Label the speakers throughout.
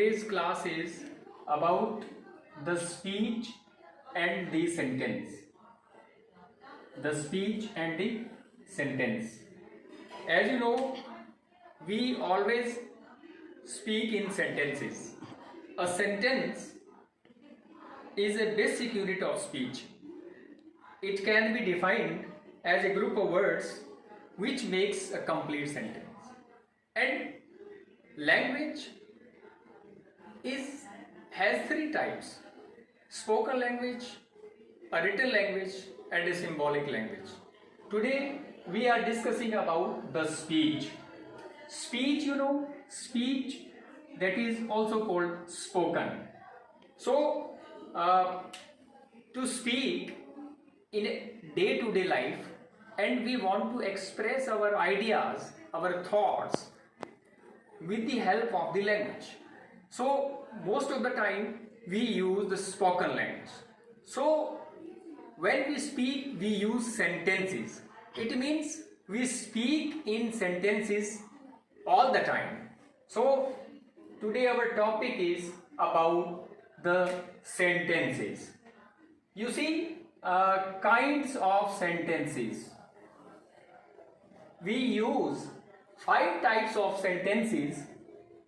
Speaker 1: today's class is about the speech and the sentence. The speech and the sentence. As you know, we always speak in sentences. A sentence is a basic unit of speech. It can be defined as a group of words which makes a complete sentence. And language has three types: spoken language, a written language, and a symbolic language. Today we are discussing about the speech. Speech, speech that is also called spoken. So to speak in a day-to-day life, and we want to express our ideas, our thoughts with the help of the language. So most of the time we use the spoken language. So when we speak, we use sentences. It means we speak in sentences all the time. So today our topic is about the sentences. You see, kinds of sentences. We use 5 types of sentences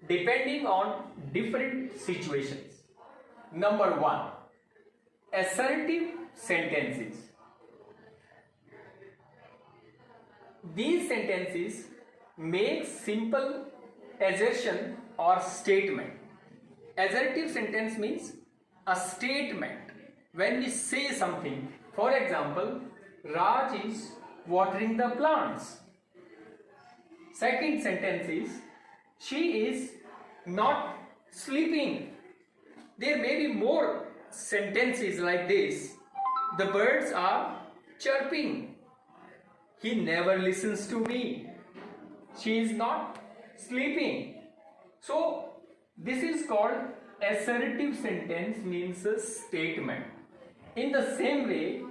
Speaker 1: depending on different situations. Number 1, assertive sentences. These sentences make simple assertion or statement. Assertive sentence means a statement. When we say something, for example, Raj is watering the plants. Second sentence is, she is not sleeping. There may be more sentences like this. The birds are chirping. He never listens to me. She is not sleeping. So this is called assertive sentence, means a statement. In the same way,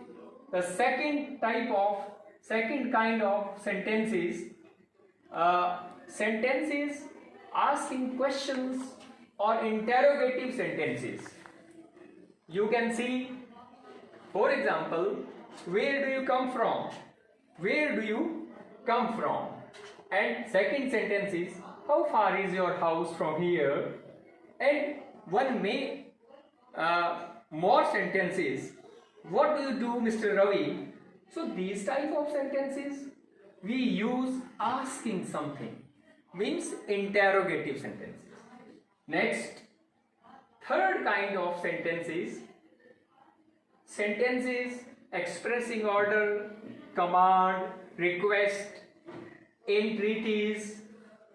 Speaker 1: the second kind of sentences, sentences asking questions or interrogative sentences. You can see, for example, where do you come from? Where do you come from? And second sentence is, how far is your house from here? And one may more sentences, what do you do, Mr. Ravi? So these type of sentences we use asking something, means interrogative sentences. Next, third kind of sentences expressing order, command, request, entreaties,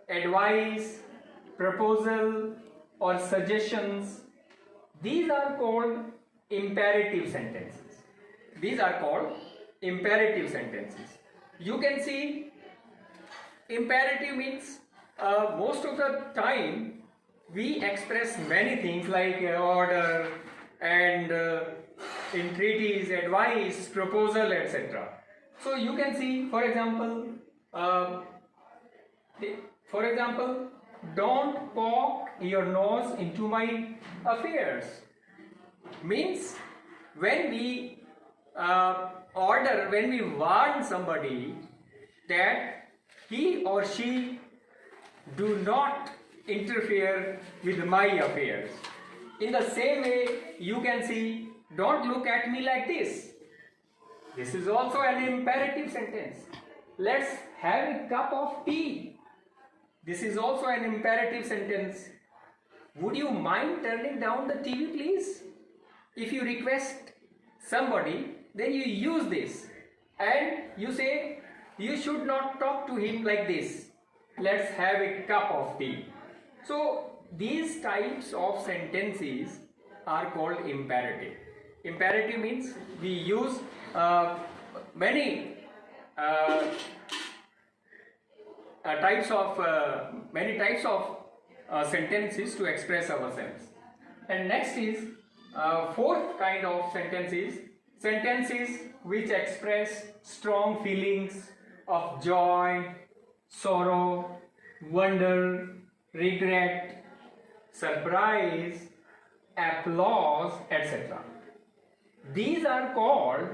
Speaker 1: advice, proposal or suggestions. These are called imperative sentences. These are called imperative sentences. You can see, imperative means most of the time we express many things like order and entreaties, advice, proposal, etc. So you can see, for example, don't poke your nose into my affairs. Means when we when we warn somebody that he or she do not interfere with my affairs. In the same way, you can see, don't look at me like this. This is also an imperative sentence. Let's have a cup of tea. This is also an imperative sentence. Would you mind turning down the TV, please? If you request somebody, then you use this and you say, you should not talk to him like this. Let's have a cup of tea. So these types of sentences are called imperative. Imperative means we use many types of sentences to express ourselves. And next is fourth kind of sentences which express strong feelings of joy, sorrow, wonder, regret, surprise, applause, etc. These are called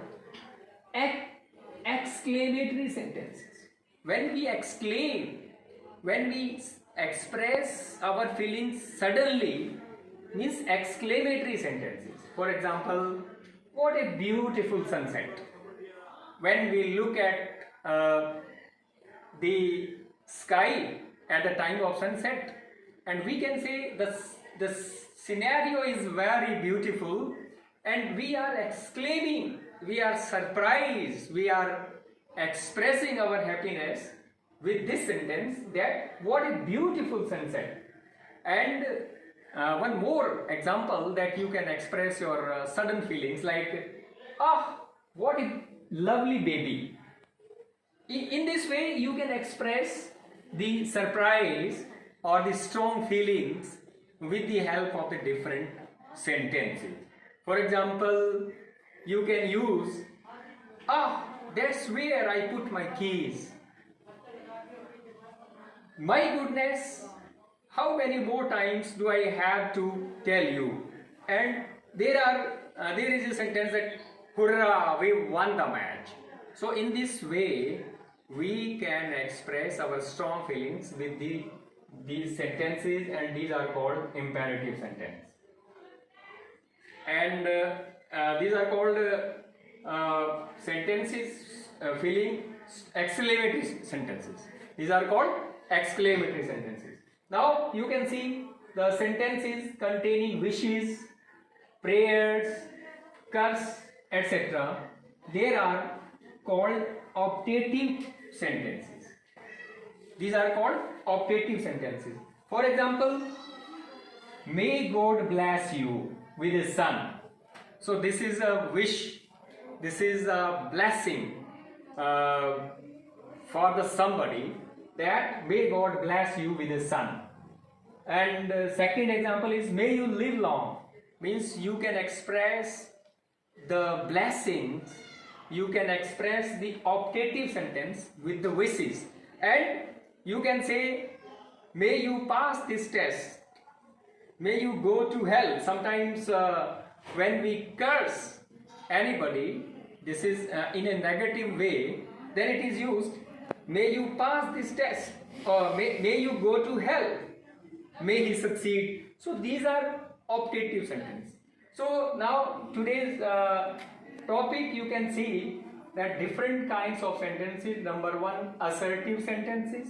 Speaker 1: exclamatory sentences. When we exclaim, when we express our feelings suddenly, means exclamatory sentences. For example, what a beautiful sunset. When we look at the sky at the time of sunset, and we can say the scenario is very beautiful, and we are exclaiming, we are surprised, we are expressing our happiness with this sentence, that what a beautiful sunset. And one more example that you can express your sudden feelings, like, ah, what a lovely baby. In this way you can express the surprise or the strong feelings with the help of the different sentences. For example, you can use, ah, that's where I put my keys. My goodness, how many more times do I have to tell you? And there is a sentence that, hurrah, we won the match. So in this way, we can express our strong feelings with these sentences, and these are called imperative sentences. And these are called sentences feeling exclamatory sentences. These are called exclamatory sentences. Now you can see the sentences containing wishes, prayers, curse, etc. They are called optative sentences. These are called optative sentences. For example, may God bless you with a son. So this is a wish, this is a blessing for the somebody, that may God bless you with a son. And second example is, may you live long. Means you can express the blessings, you can express the optative sentence with the wishes, and you can say, may you pass this test, may you go to hell. Sometimes when we curse anybody, this is in a negative way, then it is used, may you pass this test, or may you go to hell, may he succeed. So these are optative sentences. So now today's topic, you can see that different kinds of sentences. Number one, assertive sentences.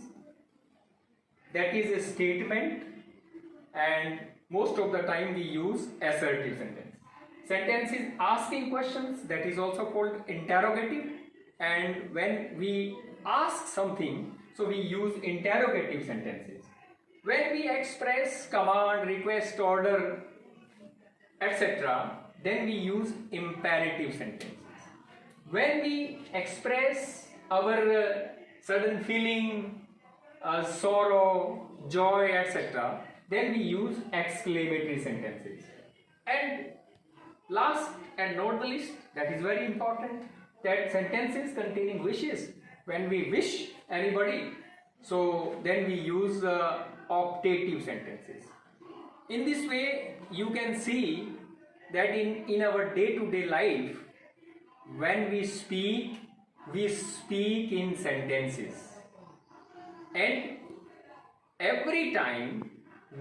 Speaker 1: That is a statement, and most of the time we use assertive sentence. Sentences asking questions, that is also called interrogative. And when we ask something, so we use interrogative sentences. When we express command, request, order, etc., then we use imperative sentences. When we express our sudden feeling, sorrow, joy, etc., then we use exclamatory sentences. And last and not the least, that is very important, that sentences containing wishes. When we wish anybody, so then we use optative sentences. In this way, you can see that in our day-to-day life, when we speak in sentences. And every time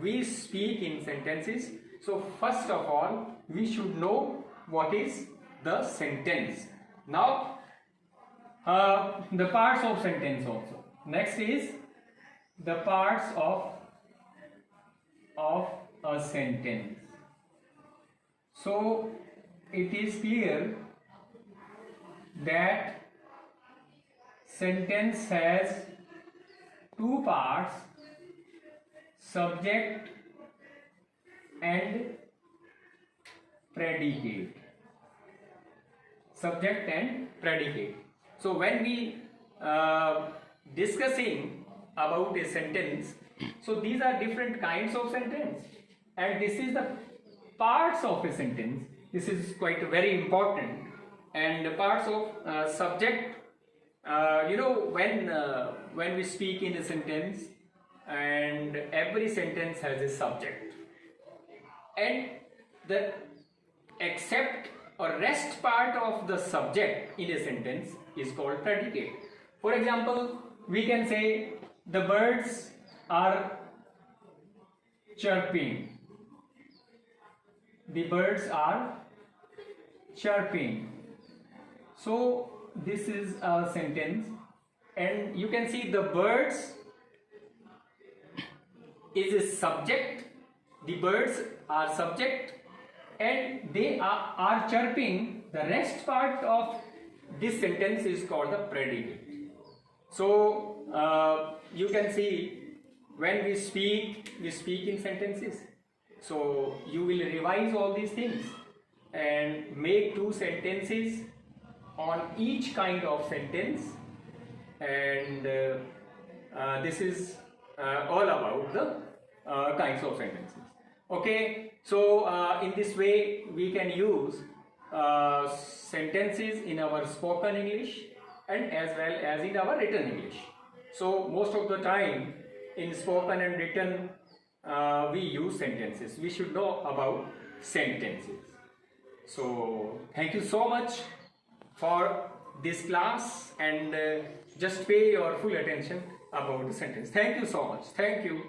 Speaker 1: we speak in sentences, so first of all, we should know what is the sentence. Now, the parts of sentence also. Next is the parts of a sentence. So it is clear that sentence has two parts, subject and predicate. Subject and predicate. So when we discussing about a sentence, so these are different kinds of sentence, and this is the parts of a sentence. This is quite very important. And the parts of subject, when we speak in a sentence, and every sentence has a subject. and the except or rest part of the subject in a sentence is called predicate. For example, we can say the birds are chirping. The birds are chirping. So this is a sentence, and you can see the birds is a subject. The birds are subject and they are chirping. The rest part of this sentence is called the predicate. So you can see when we speak in sentences. So you will revise all these things and make 2 sentences on each kind of sentence, and this is all about the kinds of sentences. Okay, so in this way we can use sentences in our spoken English and as well as in our written English. So most of the time in spoken and written we use sentences. We should know about sentences. So thank you so much for this class, and just pay your full attention about the sentence. Thank you so much. Thank you.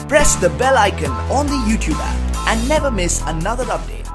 Speaker 2: Press the bell icon on the YouTube app and never miss another update.